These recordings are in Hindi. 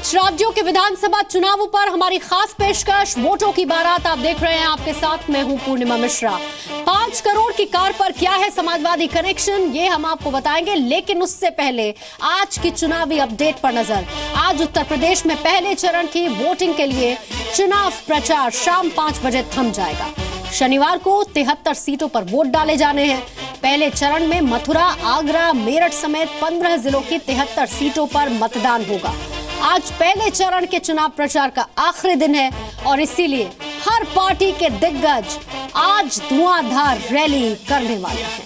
पांच राज्यों के विधानसभा चुनावों पर हमारी खास पेशकश वोटों की बारात आप देख रहे हैं। आपके साथ मैं हूं पूर्णिमा मिश्रा। 5 करोड़ की कार पर क्या है समाजवादी कनेक्शन, ये हम आपको बताएंगे, लेकिन उससे पहले आज की चुनावी अपडेट पर नजर। आज उत्तर प्रदेश में पहले चरण की वोटिंग के लिए चुनाव प्रचार शाम 5 बजे थम जाएगा। शनिवार को 73 सीटों पर वोट डाले जाने हैं। पहले चरण में मथुरा, आगरा, मेरठ समेत 15 जिलों की 73 सीटों पर मतदान होगा। आज पहले चरण के चुनाव प्रचार का आखिरी दिन है और इसीलिए हर पार्टी के दिग्गज आज धुआंधार रैली करने वाले हैं।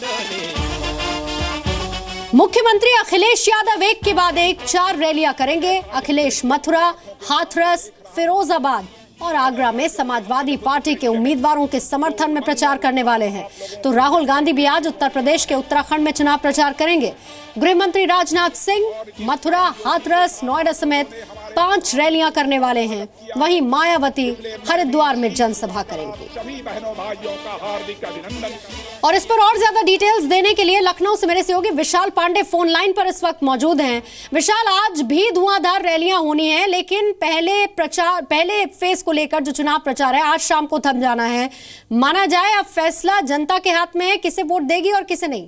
मुख्यमंत्री अखिलेश यादव एक के बाद एक 4 रैलियां करेंगे। अखिलेश मथुरा, हाथरस, फिरोजाबाद और आगरा में समाजवादी पार्टी के उम्मीदवारों के समर्थन में प्रचार करने वाले हैं। तो राहुल गांधी भी आज उत्तर प्रदेश के उत्तराखंड में चुनाव प्रचार करेंगे। गृह मंत्री राजनाथ सिंह मथुरा, हाथरस, नोएडा समेत 5 रैलियां करने वाले हैं। वहीं मायावती हरिद्वार में जनसभा करेंगी। और इस पर और ज्यादा डिटेल्स देने के लिए लखनऊ से मेरे सहयोगी विशाल पांडे फोन लाइन पर इस वक्त मौजूद हैं। विशाल, आज भी धुआंधार रैलियां होनी है, लेकिन पहले फेज को लेकर जो चुनाव प्रचार है आज शाम को थम जाना है। माना जाए अब फैसला जनता के हाथ में है, किसे वोट देगी और किसे नहीं।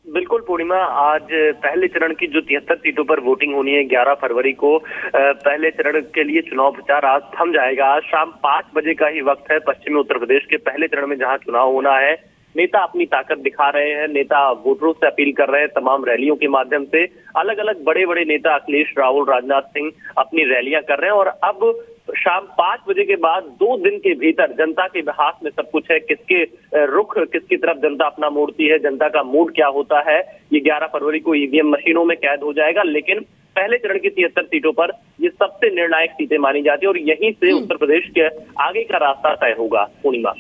बिल्कुल पूर्णिमा, आज पहले चरण की जो 73 सीटों पर वोटिंग होनी है 11 फरवरी को, पहले चरण के लिए चुनाव प्रचार आज थम जाएगा। आज शाम 5 बजे का ही वक्त है। पश्चिमी उत्तर प्रदेश के पहले चरण में जहां चुनाव होना है, नेता अपनी ताकत दिखा रहे हैं, नेता वोटरों से अपील कर रहे हैं। तमाम रैलियों के माध्यम से अलग अलग बड़े बड़े नेता अखिलेश, राहुल, राजनाथ सिंह अपनी रैलियां कर रहे हैं। और अब शाम 5 बजे के बाद 2 दिन के भीतर जनता के हाथ में सब कुछ है। किसके रुख, किसकी तरफ जनता अपना मोड़ती है, जनता का मूड क्या होता है, ये 11 फरवरी को ईवीएम मशीनों में कैद हो जाएगा। लेकिन पहले चरण की 73 सीटों पर ये सबसे निर्णायक सीटें मानी जाती है और यहीं से उत्तर प्रदेश के आगे का रास्ता तय होगा। पूर्णिमा,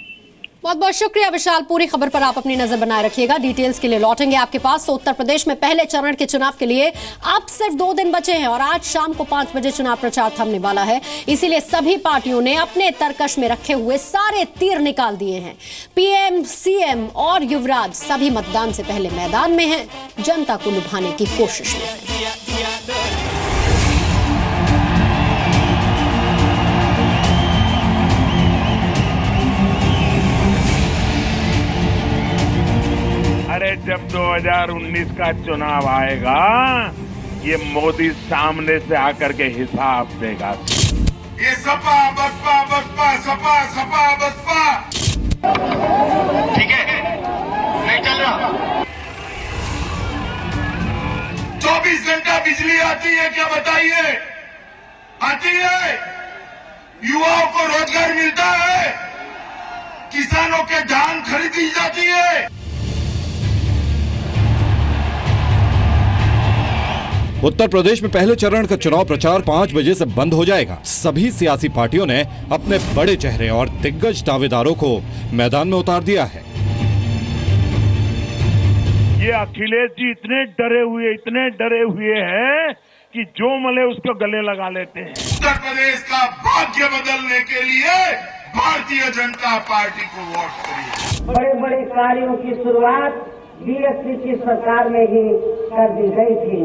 बहुत बहुत शुक्रिया विशाल। पूरी खबर पर आप अपनी नजर बनाए रखिएगा। डिटेल्स के लिए लौटेंगे आपके पास। तो उत्तर प्रदेश में पहले चरण के चुनाव के लिए अब सिर्फ 2 दिन बचे हैं और आज शाम को 5 बजे चुनाव प्रचार थमने वाला है। इसीलिए सभी पार्टियों ने अपने तरकश में रखे हुए सारे तीर निकाल दिए हैं। पीएम, सीएम और युवराज सभी मतदान से पहले मैदान में हैं, जनता को लुभाने की कोशिश में हैं। अरे जब 2019 का चुनाव आएगा, ये मोदी सामने से आकर के हिसाब देगा। ये सपा बसपा बसपा सपा सपा बसपा, ठीक है, नहीं चल रहा। 24 घंटा बिजली आती है क्या बताइए? आती है? युवाओं को रोजगार मिलता है? किसानों के धान खरीदी जाती है? उत्तर प्रदेश में पहले चरण का चुनाव प्रचार 5 बजे से बंद हो जाएगा। सभी सियासी पार्टियों ने अपने बड़े चेहरे और दिग्गज दावेदारों को मैदान में उतार दिया है। ये अखिलेश जी इतने डरे हुए हैं कि जो मले उसको गले लगा लेते हैं। उत्तर प्रदेश का भाग्य बदलने के लिए भारतीय जनता पार्टी को वोट करिए। बड़े बड़े कार्यों की शुरुआत बीएसपी की सरकार में ही कर दी गई थी।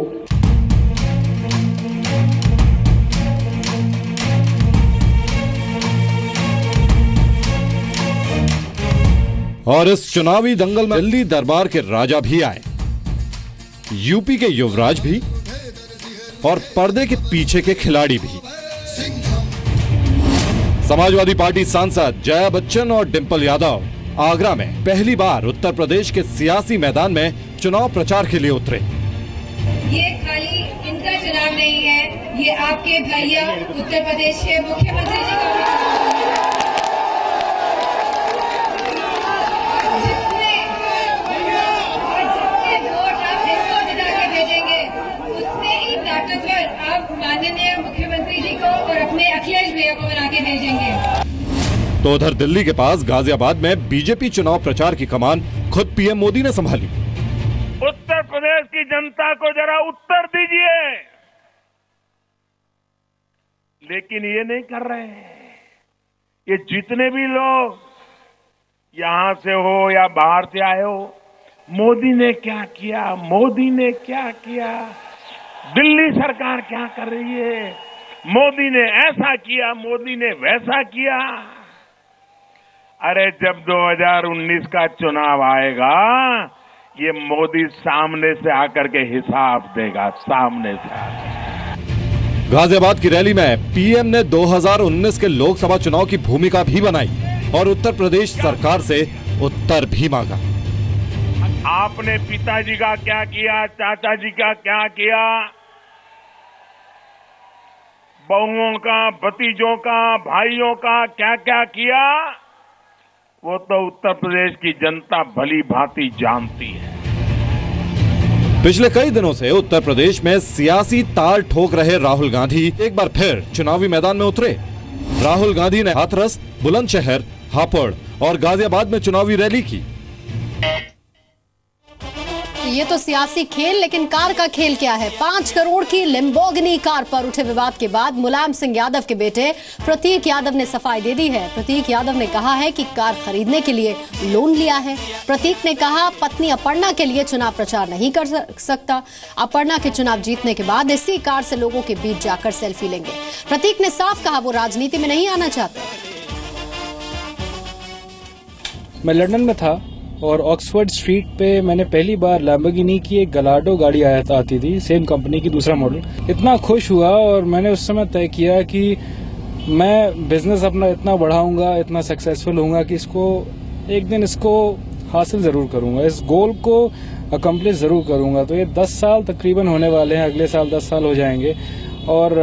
और इस चुनावी दंगल में दिल्ली दरबार के राजा भी आए, यूपी के युवराज भी और पर्दे के पीछे के खिलाड़ी भी। समाजवादी पार्टी सांसद जया बच्चन और डिंपल यादव आगरा में पहली बार उत्तर प्रदेश के सियासी मैदान में चुनाव प्रचार के लिए उतरे। ये खाली इनका चुनाव नहीं है, ये आपके भैया उत्तर प्रदेश के मुख्यमंत्री जी का माननीय मुख्यमंत्री जी को और अपने अखिलेश भैया को बना के भेजेंगे। तो उधर दिल्ली के पास गाजियाबाद में बीजेपी चुनाव प्रचार की कमान खुद पीएम मोदी ने संभाली। उत्तर प्रदेश की जनता को जरा उत्तर दीजिए, लेकिन ये नहीं कर रहे हैं। ये जितने भी लोग यहां से हो या बाहर से आए हो, मोदी ने क्या किया, मोदी ने क्या किया, दिल्ली सरकार क्या कर रही है, मोदी ने ऐसा किया, मोदी ने वैसा किया। अरे जब 2019 का चुनाव आएगा, ये मोदी सामने से आकर के हिसाब देगा, सामने से आकर। गाजियाबाद की रैली में पीएम ने 2019 के लोकसभा चुनाव की भूमिका भी बनाई और उत्तर प्रदेश सरकार से उत्तर भी मांगा। आपने पिताजी का क्या किया, चाचा जी का क्या किया, बहुओं का, भतीजों का, भाइयों का क्या क्या किया, वो तो उत्तर प्रदेश की जनता भली भांति जानती है। पिछले कई दिनों से उत्तर प्रदेश में सियासी ताल ठोक रहे राहुल गांधी एक बार फिर चुनावी मैदान में उतरे। राहुल गांधी ने हाथरस, बुलंदशहर, हापुड़ और गाजियाबाद में चुनावी रैली की। ये तो सियासी खेल, लेकिन कार का खेल क्या है? 5 करोड़ की लैम्बोर्गिनी कार पर उठे विवाद के बाद मुलायम सिंह यादव के बेटे प्रतीक यादव ने सफाई दे दी है। प्रतीक यादव ने कहा है कि कार खरीदने के लिए लोन लिया है। प्रतीक ने कहा पत्नी अपर्णा के लिए चुनाव प्रचार नहीं कर सकता। अपर्णा के चुनाव जीतने के बाद इसी कार से लोगों के बीच जाकर सेल्फी लेंगे। प्रतीक ने साफ कहा वो राजनीति में नहीं आना चाहते। मैं लंदन में था और ऑक्सफोर्ड स्ट्रीट पे मैंने पहली बार लैम्बोर्गिनी की एक गलाडो गाड़ी आती थी, सेम कंपनी की, दूसरा मॉडल। इतना खुश हुआ और मैंने उस समय तय किया कि मैं बिजनेस अपना इतना बढ़ाऊंगा, इतना सक्सेसफुल होऊंगा कि एक दिन इसको हासिल जरूर करूंगा, इस गोल को अकम्प्लिश जरूर करूंगा। तो ये 10 साल तकरीबन होने वाले हैं, अगले साल 10 साल हो जाएंगे और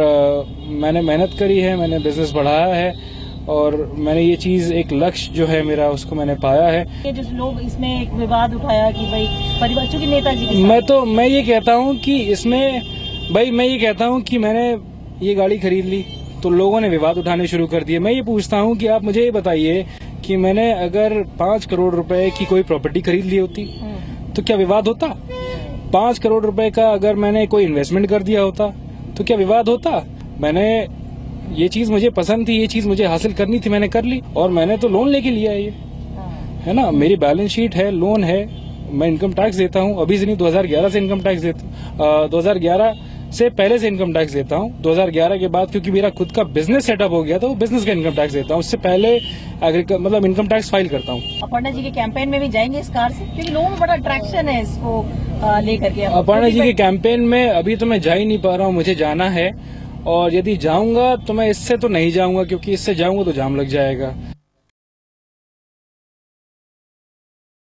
मैंने मेहनत करी है, मैंने बिजनेस बढ़ाया है और मैंने ये चीज, एक लक्ष्य जो है मेरा, उसको मैंने पाया है। ये जो लोग इसमें एक विवाद उठाया कि भाई परिवार, चूंकि नेताजी के मैं ये कहता हूँ कि इसमें मैं ये कहता हूँ कि मैंने ये गाड़ी खरीद ली तो लोगों ने विवाद उठाने शुरू कर दिए। मैं ये पूछता हूँ कि आप मुझे ये बताइए कि मैंने अगर 5 करोड़ रुपए की कोई प्रॉपर्टी खरीद ली होती तो क्या विवाद होता? 5 करोड़ रुपए का अगर मैंने कोई इन्वेस्टमेंट कर दिया होता तो क्या विवाद होता? ये चीज मुझे पसंद थी, ये चीज मुझे हासिल करनी थी, मैंने कर ली और मैंने तो लोन लेके लिया है ना। मेरी बैलेंस शीट है, लोन है, मैं इनकम टैक्स देता हूँ। अभी से नहीं, 2011 से इनकम टैक्स देता हूँ। 2011 से पहले से इनकम टैक्स देता हूँ। 2011 के बाद क्योंकि मेरा खुद का बिजनेस सेटअप हो गया तो बिजनेस का इनकम टैक्स देता हूँ। उससे पहले इनकम टैक्स फाइल करता हूँ। अपर्णा जी के कैंपेन में भी जाएंगे इस कार से, क्योंकि लोगों में बड़ा अट्रैक्शन है इसको लेकर के। अपर्णा जी के कैंपेन में अभी तो मैं जा ही नहीं पा रहा हूँ, मुझे जाना है और यदि जाऊंगा तो मैं इससे तो नहीं जाऊंगा, क्योंकि इससे जाऊंगा तो जाम लग जाएगा।